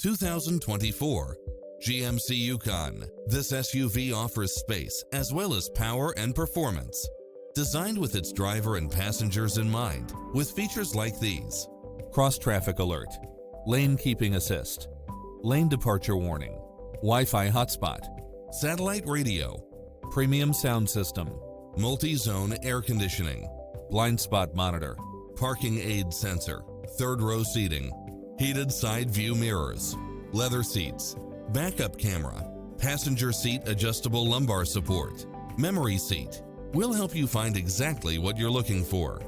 2024 GMC Yukon. This SUV offers space as well as power and performance. Designed with its driver and passengers in mind, with features like these: cross-traffic alert, lane keeping assist, lane departure warning, Wi-Fi hotspot, satellite radio, premium sound system, multi-zone air conditioning, blind spot monitor, parking aid sensor, third row seating, heated side view mirrors, leather seats, backup camera, passenger seat adjustable lumbar support, memory seat. We'll help you find exactly what you're looking for.